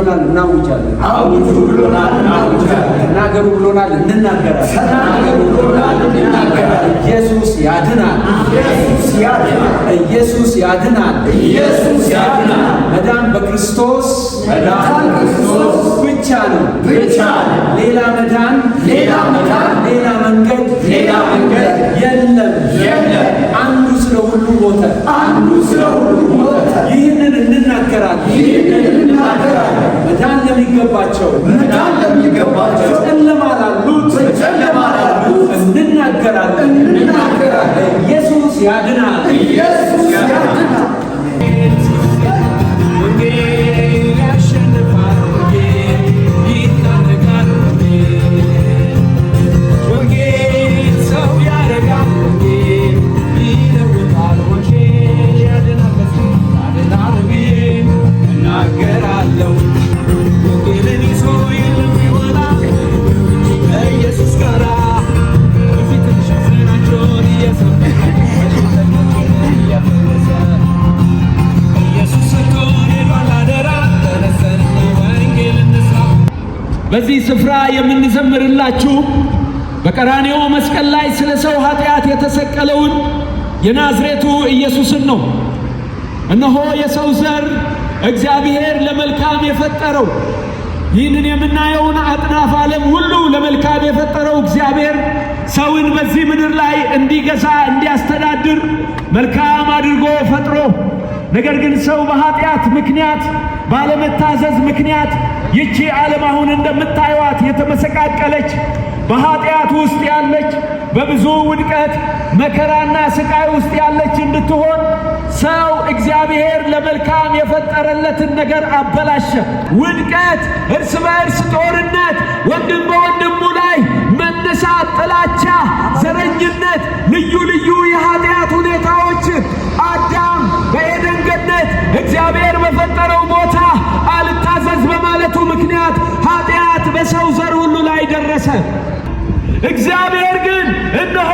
ብሎናል እናውጃለን። አውጁ ብሎናል እናውጃለን። ተናገሩ ብሎናል እንናገራለን። ተናገሩ ብሎናል እንናገራለን። ኢየሱስ ያድናል። ኢየሱስ ያድናል። ኢየሱስ ያድናል። ኢየሱስ ያድናል። መዳን በክርስቶስ መዳን በክርስቶስ ብቻ ነው። ብቻ ነው። ሌላ መዳን ሌላ መዳን ሌላ መንገድ የለም። አንዱ ስለ ሁሉ ሞተ። አንዱ ስለ ሁሉ ሞተ። ይህንን እንናገራለን። መዳን ለሚገባቸው ጨለማ ላሉት እንናገራለን። ኢየሱስ ያድናል። ኢየሱስ ያድናል። በዚህ ስፍራ የምንዘምርላችሁ በቀራንዮ መስቀል ላይ ስለ ሰው ኃጢአት የተሰቀለውን የናዝሬቱ ኢየሱስን ነው። እነሆ የሰው ዘር እግዚአብሔር ለመልካም የፈጠረው ይህንን የምናየውን አጥናፍ ዓለም ሁሉ ለመልካም የፈጠረው እግዚአብሔር ሰውን በዚህ ምድር ላይ እንዲገዛ እንዲያስተዳድር መልካም አድርጎ ፈጥሮ ነገር ግን ሰው በኃጢአት ምክንያት ባለመታዘዝ ምክንያት ይቺ ዓለም አሁን እንደምታዩት የተመሰቃቀለች በኃጢአት ውስጥ ያለች በብዙ ውድቀት መከራና ስቃይ ውስጥ ያለች እንድትሆን ሰው እግዚአብሔር ለመልካም የፈጠረለትን ነገር አበላሸ። ውድቀት፣ እርስ በእርስ ጦርነት፣ ወንድም በወንድሙ ላይ መነሳት፣ ጥላቻ፣ ዘረኝነት፣ ልዩ ልዩ የኃጢአት ሁኔታዎች አዳም በኤደን ገነት እግዚአብሔር በፈጠረው ቦታ አልታዘዝ በማለቱ ምክንያት ኃጢአት በሰው ዘር ሁሉ ላይ ደረሰ። እግዚአብሔር ግን እነሆ